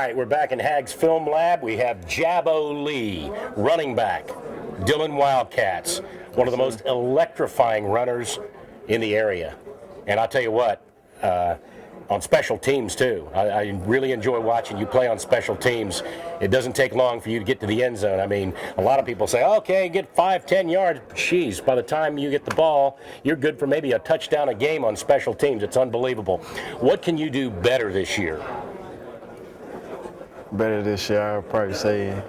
right, we're back in Hags Film Lab. We have Jabo Lee, running back, Dillon Wildcats, one of the most electrifying runners in the area. And I'll tell you what, on special teams too. I really enjoy watching you play on special teams. It doesn't take long for you to get to the end zone. I mean, a lot of people say, okay, get 5-10 yards. Jeez, by the time you get the ball, you're good for maybe a touchdown a game on special teams. It's unbelievable. What can you do better this year? Better this year, I'd probably say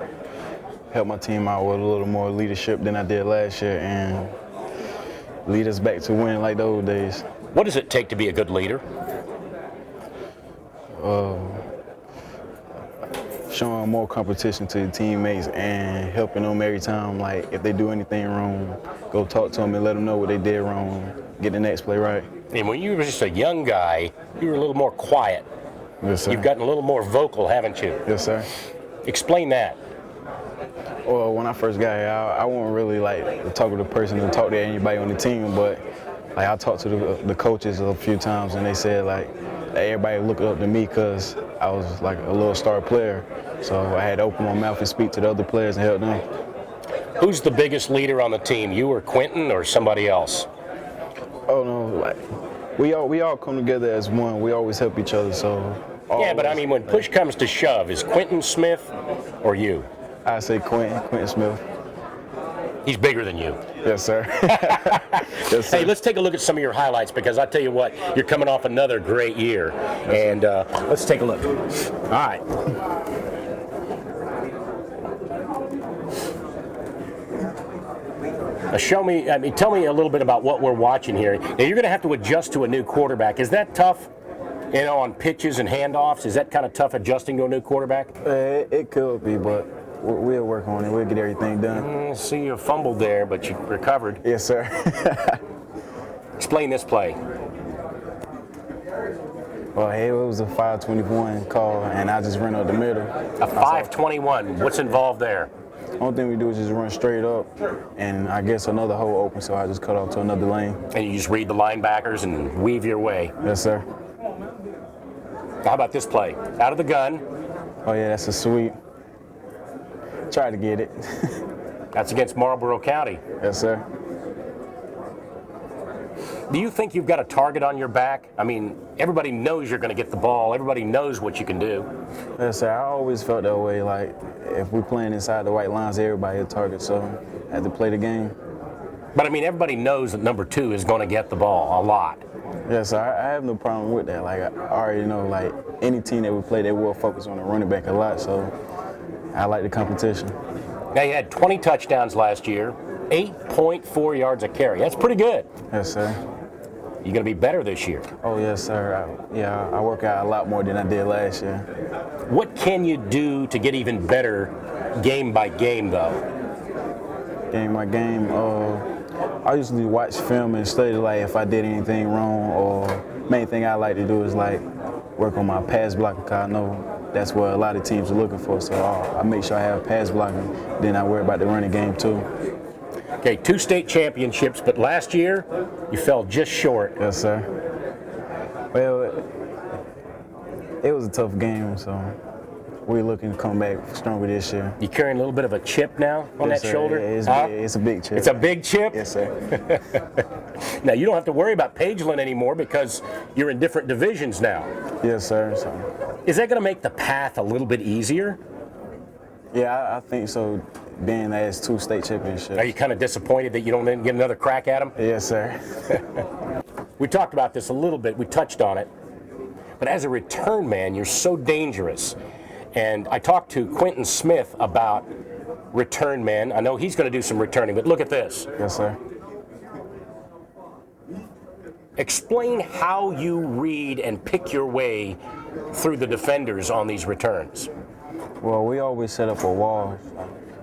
help my team out with a little more leadership than I did last year and lead us back to winning like the old days. What does it take to be a good leader? Showing more competition to your teammates and helping them every time. Like, if they do anything wrong, go talk to them and let them know what they did wrong, get the next play right. And when you were just a young guy, you were a little more quiet. Yes, sir. You've gotten a little more vocal, haven't you? Yes, sir. Explain that. Well, when I first got here, I wasn't really like the talk to the person to talk to anybody on the team, but like I talked to the coaches a few times and they said like everybody looked up to me because I was like a little star player. So I had to open my mouth and speak to the other players and help them. Who's the biggest leader on the team, you or Quentin or somebody else? Oh no, like we all come together as one. We always help each other. So yeah, but I mean, when push comes to shove, is Quentin Smith or you? I say Quentin Smith. He's bigger than you. Yes, sir. Yes, sir. Hey, let's take a look at some of your highlights because I tell you what, you're coming off another great year. And let's take a look. All right. Tell me a little bit about what we're watching here. Now, you're going to have to adjust to a new quarterback. Is that tough, you know, on pitches and handoffs? Is that kind of tough adjusting to a new quarterback? It could be, but we'll work on it. We'll get everything done. See, you fumbled there, but you recovered. Yes, sir. Explain this play. Well, hey, it was a 521 call, and I just ran up the middle. A 521. What's involved there? Only thing we do is just run straight up, and I guess another hole open, so I just cut off to another lane. And you just read the linebackers and weave your way. Yes, sir. How about this play? Out of the gun. Oh, yeah, that's a sweep. Try to get it. That's against Marlboro County. Yes, sir. Do you think you've got a target on your back? I mean, everybody knows you're going to get the ball. Everybody knows what you can do. Yes, sir. I always felt that way. Like, if we're playing inside the white lines, everybody a target, so I had to play the game. But, I mean, everybody knows that number 2 is going to get the ball a lot. Yes, sir. I have no problem with that. Like, I already know, like, any team that we play, they will focus on the running back a lot, so I like the competition. Now, you had 20 touchdowns last year, 8.4 yards a carry. That's pretty good. Yes, sir. You're going to be better this year. Oh, yes, sir. I work out a lot more than I did last year. What can you do to get even better game by game, though? Game by game, I usually watch film and study, like, if I did anything wrong, or main thing I like to do is, like, work on my pass blocking, because I know that's what a lot of teams are looking for. So I make sure I have pass blocking, then I worry about the running game, too. Okay, 2 state championships, but last year you fell just short. Yes, sir. Well, it was a tough game, so we're looking to come back stronger this year. You carrying a little bit of a chip now on Yes, that sir. shoulder? Yeah, it's a big chip. It's a big chip? Yes, sir. Now, you don't have to worry about Pageland anymore because you're in different divisions now. Yes, sir. So, is that going to make the path a little bit easier? yeah, I think so, being that it's 2 state championships. Are you kind of disappointed that you don't get another crack at them? Yes, sir. We talked about this a little bit. We touched on it. But as a return man, you're so dangerous. And I talked to Quentin Smith about return men. I know he's going to do some returning, but look at this. Yes, sir. Explain how you read and pick your way through the defenders on these returns. Well, we always set up a wall.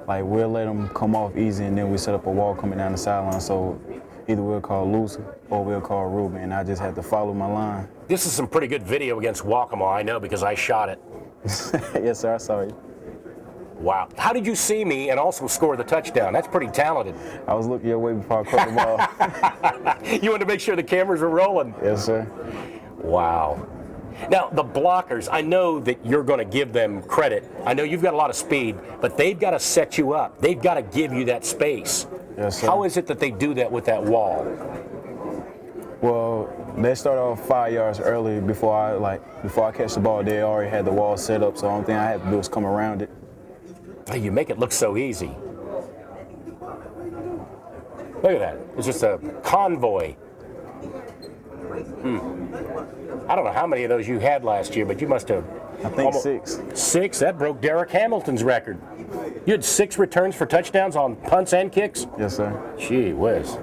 Like, we'll let them come off easy, and then we set up a wall coming down the sideline. So either we'll call loose or we'll call Ruben, and I just have to follow my line. This is some pretty good video against Waccamaw, I know, because I shot it. Yes, sir, I saw you. Wow. How did you see me and also score the touchdown? That's pretty talented. I was looking your way before I caught the ball. You wanted to make sure the cameras were rolling. Yes, sir. Wow. Now, the blockers, I know that you're going to give them credit. I know you've got a lot of speed, but they've got to set you up. They've got to give you that space. Yes, sir. How is it that they do that with that wall? Well, they start off 5 yards early before I catch the ball. They already had the wall set up, so the only thing I had to do is come around it. Hey, you make it look so easy. Look at that. It's just a convoy. I don't know how many of those you had last year, but you must have. I think 6. 6? That broke Derek Hamilton's record. You had 6 returns for touchdowns on punts and kicks? Yes, sir. Gee whiz.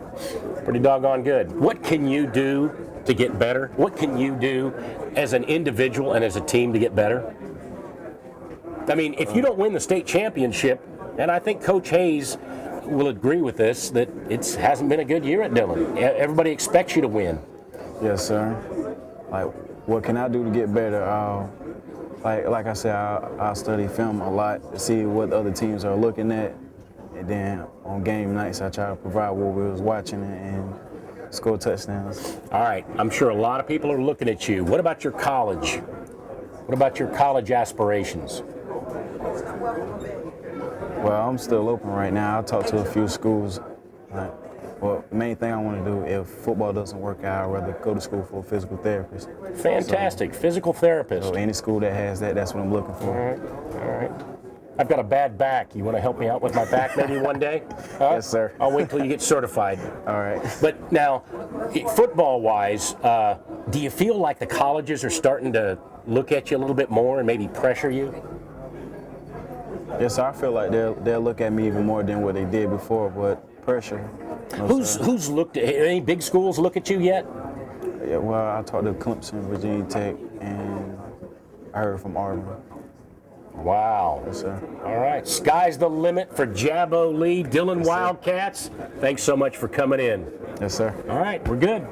Pretty doggone good. What can you do to get better? What can you do as an individual and as a team to get better? I mean, if you don't win the state championship, and I think Coach Hayes will agree with this, that it hasn't been a good year at Dillon. Everybody expects you to win. Yes, sir. Like, what can I do to get better? Like I said, I study film a lot to see what other teams are looking at, and then on game nights I try to provide what we was watching and score touchdowns. All right, I'm sure a lot of people are looking at you. What about your college? What about your college aspirations? Well, I'm still open right now. I talked to a few schools. Well, main thing I want to do, if football doesn't work out, I'd rather go to school for a physical therapist. Fantastic, physical therapist. So any school that has that, that's what I'm looking for. All right. I've got a bad back. You want to help me out with my back maybe one day? Huh? Yes, sir. I'll wait till you get certified. All right. But now, football-wise, do you feel like the colleges are starting to look at you a little bit more and maybe pressure you? Yes, sir. I feel like they'll look at me even more than what they did before, but pressure. No, Who's looked at, any big schools look at you yet? Yeah, well, I talked to Clemson, Virginia Tech, and I heard from Auburn. Wow. Yes, sir. All right. Sky's the limit for Jabo Lee, Dillon Wildcats. Thanks so much for coming in. Yes, sir. All right. We're good.